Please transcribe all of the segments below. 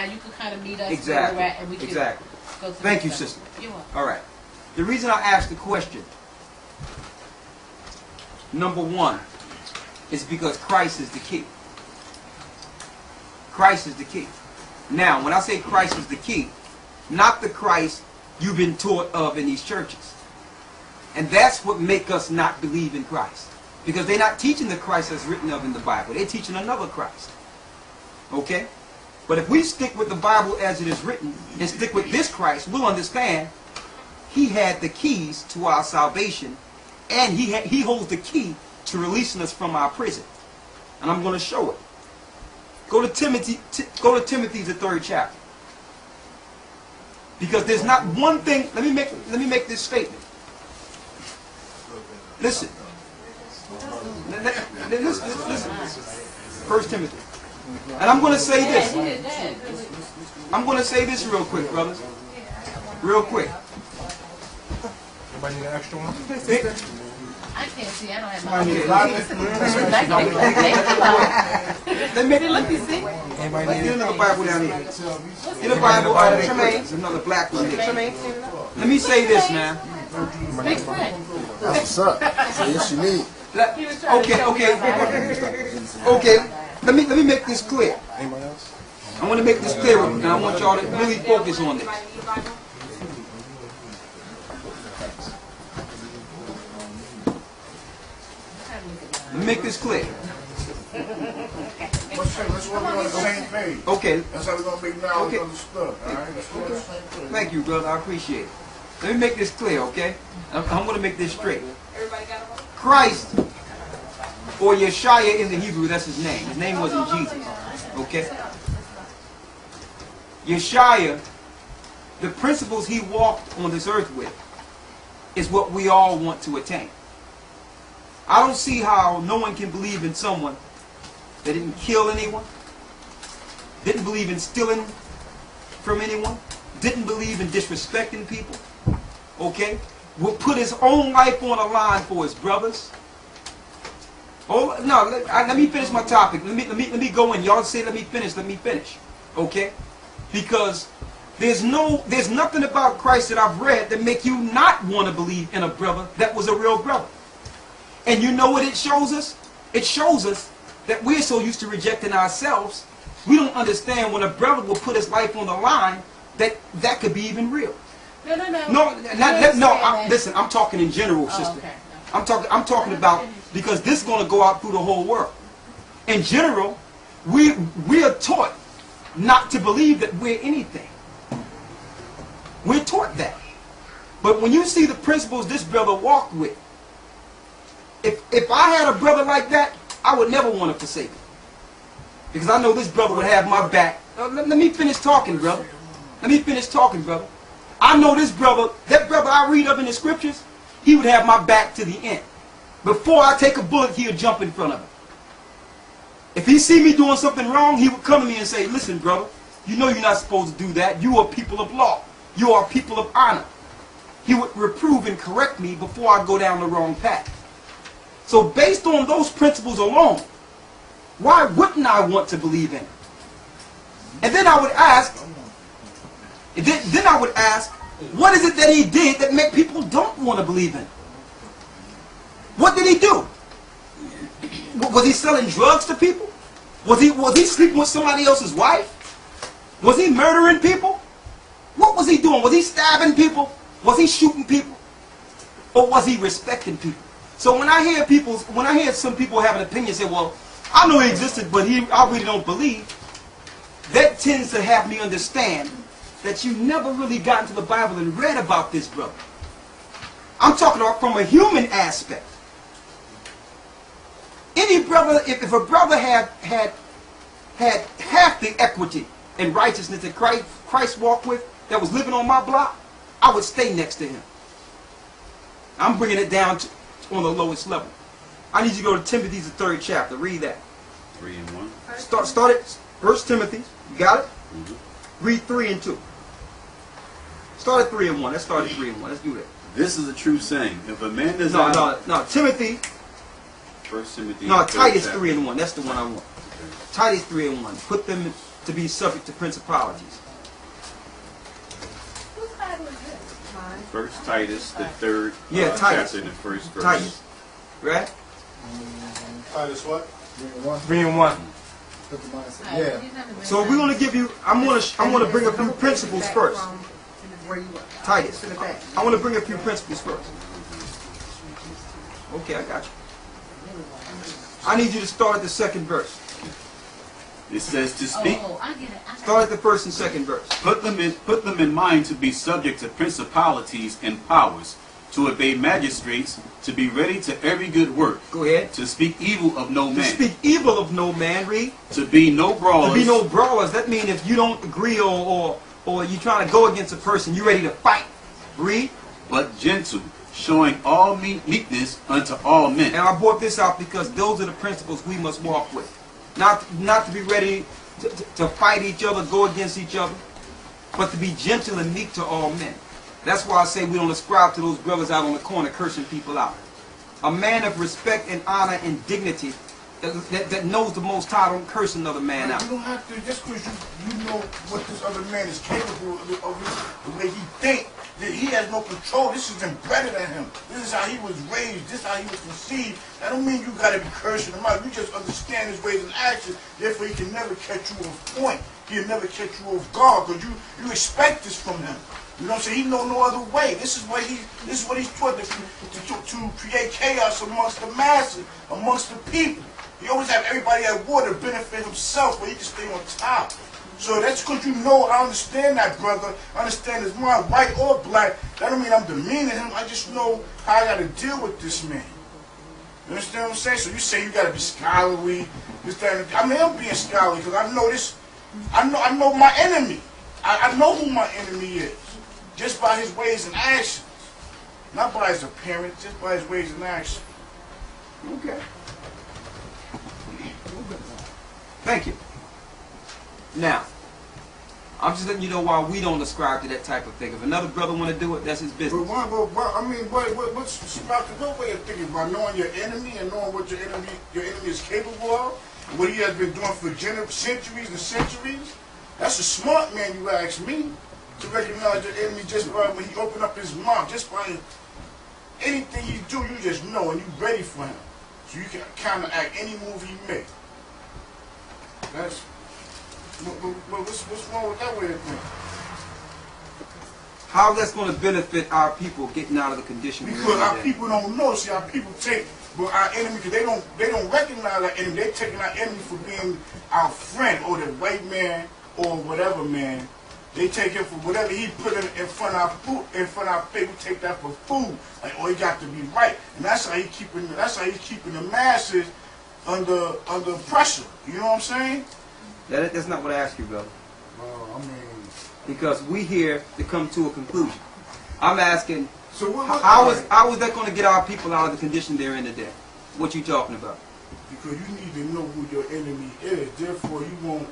how you can kind of meet us Exactly. where we're at, and we can Exactly. go to Thank the you, next sister. level. You're welcome. All right. The reason I asked the question, number one, is because Christ is the key. Christ is the key. Now, when I say Christ is the key, not the Christ you've been taught of in these churches. And that's what make us not believe in Christ. Because they're not teaching the Christ that's written of in the Bible. They're teaching another Christ. Okay? But if we stick with the Bible as it is written, and stick with this Christ, we'll understand he had the keys to our salvation, and he holds the key to releasing us from our prison. And I'm going to show it. Go to Timothy, the 3rd chapter. Because there's not one thing. Let me make this statement. Listen. Listen. 1 Timothy. And I'm going to say this. I'm going to say this real quick, brothers. Real quick. Anybody need an extra one? I can't see. I don't have Anybody need a my Let me see. Anybody need Get another Bible down here. Get a Bible out of Tremaine. Another black one here. Let me say this now. big friend. That's what's up. So yes, you need. Okay. Let me make this clear. Anybody else? I want to make this clear, and I want y'all to really focus on this. Let me make this clear. Let's work on the same page. Okay. That's how we're gonna make now understood. All right. Let's work on the same page. Thank you, brother. I appreciate it. Let me make this clear, okay? I'm going to make this straight. Christ, or Yeshua in the Hebrew, that's his name. His name wasn't Jesus, okay? Yeshua, the principles he walked on this earth with, is what we all want to attain. I don't see how no one can believe in someone that didn't kill anyone, didn't believe in stealing from anyone, didn't believe in disrespecting people, okay? Will put his own life on the line for his brothers. Oh no! Let me finish my topic. Let me go in. Y'all say let me finish. Let me finish, okay? Because there's nothing about Christ that I've read that make you not want to believe in a brother that was a real brother. And you know what it shows us? It shows us that we're so used to rejecting ourselves, we don't understand when a brother will put his life on the line that could be even real. Listen, I'm talking in general, sister. Okay. I'm talking about, because this is going to go out through the whole world. In general, we are taught not to believe that we're anything. We're taught that. But when you see the principles this brother walked with, if I had a brother like that, I would never want to forsake him. Because I know this brother would have my back. Let me finish talking, brother. Let me finish talking, brother. I know this brother, that brother I read of in the scriptures, he would have my back to the end. Before I take a bullet, he would jump in front of it. If he see me doing something wrong, he would come to me and say, listen, brother, you know you're not supposed to do that. You are people of law. You are people of honor. He would reprove and correct me before I go down the wrong path. So based on those principles alone, why wouldn't I want to believe in it? And then I would ask, what is it that he did that make people don't want to believe in it? What did he do? Was he selling drugs to people? Was he sleeping with somebody else's wife? Was he murdering people? What was he doing? Was he stabbing people? Was he shooting people? Or was he respecting people? So when I hear some people have an opinion, say, well, I know he existed, but I really don't believe, that tends to have me understand that you never really got into the Bible and read about this brother. I'm talking about from a human aspect. Any brother, if a brother had half the equity and righteousness that Christ walked with, that was living on my block, I would stay next to him. I'm bringing it down on the lowest level. I need you to go to Timothy, the 3rd chapter. Read that. 3 and 1. Start it. 1 Timothy. You got it? Mm-hmm. Read 3 and 2. Start at 3 and 1. Let's start at 3 and 1. Let's do that. This is a true saying. If a man does not... No. Timothy. 1 Timothy. No, Titus 3 and 1. That's the one I want. Titus 3 and 1. Put them to be subject to principalities. Whose Bible is this? Mine. First Titus, the third Yeah, Titus. chapter, in the first verse. Titus. Right? Titus what? 3 and 1. Put the mindset. Alright, Yeah. he's never been So we're going to give you, I'm going to bring a few principles first. Where you at? Titus. To the back. I want to bring a few principles first. Okay, I got you. I need you to start at the second verse. It says to speak. Oh, I get it. Start at the first and second verse. Put them in mind to be subject to principalities and powers, to obey magistrates, to be ready to every good work, Go ahead. to speak evil of no To man, speak evil of no man, read. to be no brawlers, To be no brawlers. That means if you don't agree or you're trying to go against a person, you're ready to fight. Read. but gentle, showing all meekness unto all men. And I brought this out because those are the principles we must walk with. Not to be ready to fight each other, go against each other, but to be gentle and meek to all men. That's why I say we don't ascribe to those brothers out on the corner cursing people out. A man of respect and honor and dignity that knows the Most High don't curse another man out. You don't have to, just because you know what this other man is capable of, the way he thinks, that he has no control. This is embedded in him. This is how he was raised. This is how he was conceived. That don't mean you got to be cursing him out. You just understand his ways and actions. Therefore, he can never catch you off point. He'll never catch you off guard because you expect this from him. You know what I'm saying? He know no other way. This is what he's taught to create chaos amongst the masses, amongst the people. He always have everybody at war to benefit himself, but he can stay on top. So that's because you know, I understand that, brother. I understand his mind, white or black. That don't mean I'm demeaning him. I just know how I got to deal with this man. You understand what I'm saying? So you say you got to be scholarly, this, that, and I mean, I'm being scholarly because I know this. I know my enemy. I know who my enemy is, just by his ways and actions, not by his appearance, just by his ways and actions. Okay. Thank you. Now, I'm just letting you know why we don't ascribe to that type of thing. If another brother want to do it, that's his business. But I mean, what's about the good way of thinking about knowing your enemy and knowing what your enemy is capable of, and what he has been doing for centuries and centuries? That's a smart man, you ask me, to recognize your enemy just by when he open up his mouth, just by anything he do, you just know and you ready for him, so you can counteract any move he make. That's what's wrong with that way of thinking? How that's going to benefit our people getting out of the condition we're in Because our today. people don't know. See, our people take our enemy because they don't recognize our enemy. They're taking our enemy for being our friend or the white man or whatever man. They take him for whatever he put in front of our food, in front of our face. We take that for food. Like, oh, he got to be right, and that's how he's keeping the masses under pressure. You know what I'm saying? That's not what I asked you, brother. I mean, Because we here to come to a conclusion. I'm asking, so how is that going to get our people out of the condition they're in today? What you talking about? Because you need to know who your enemy is. Therefore, you won't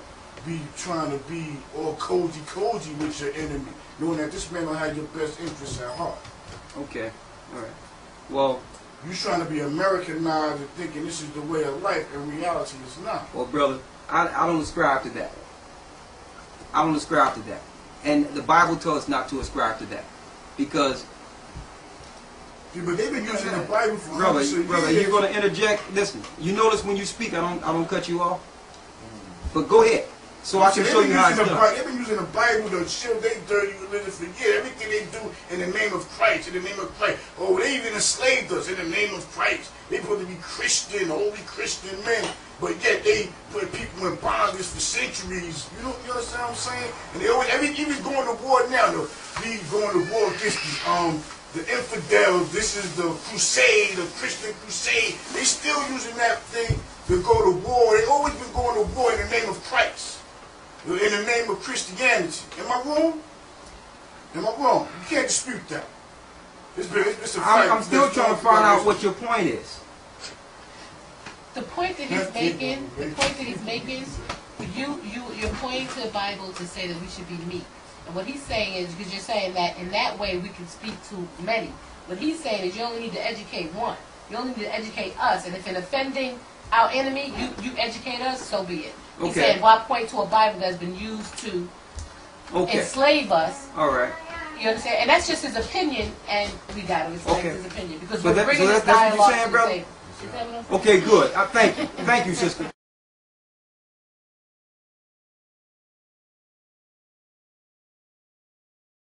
be trying to be all cozy with your enemy, knowing that this man don't have your best interests at heart. Okay, all right. Well, You trying to be Americanized and thinking this is the way of life. In reality, it's not. well, brother, I don't ascribe to that. I don't ascribe to that. And the Bible tells us not to ascribe to that. Because, Yeah, but they've been using the Bible for brother, hundreds of you're years. going to interject. Listen, you notice when you speak, I don't cut you off. But go ahead, so I can show you how it's done. They've been using the Bible to shield their dirty religion for years. Everything they do in the name of Christ, in the name of Christ. Oh, they even enslaved us in the name of Christ. They supposed to be Christian, holy Christian men, but yet they put people in bondage for centuries. You understand what I'm saying? And they always, even going to war now. They going to war against the infidels. This is the crusade, the Christian crusade. They still using that thing to go to war. They always been going to war in the name of Christ. In the name of Christianity. Am I wrong? Am I wrong? You can't dispute that. It's a fact. I'm still trying to find out what your point is. The point that he's making, you're pointing to the Bible to say that we should be meek. And what he's saying is, because you're saying that in that way we can speak to many. What he's saying is you only need to educate one. You only need to educate us. And if in offending our enemy, you educate us, so be it. He Okay. said, why point to a Bible that's been used to Okay. enslave us? All right. You understand? And that's just his opinion, and we got to respect Okay. his opinion because So we're that- bringing so this that's what you're dialogue saying, to the brother? table. You see what I'm saying? Okay, good. Thank you. Thank you, sister.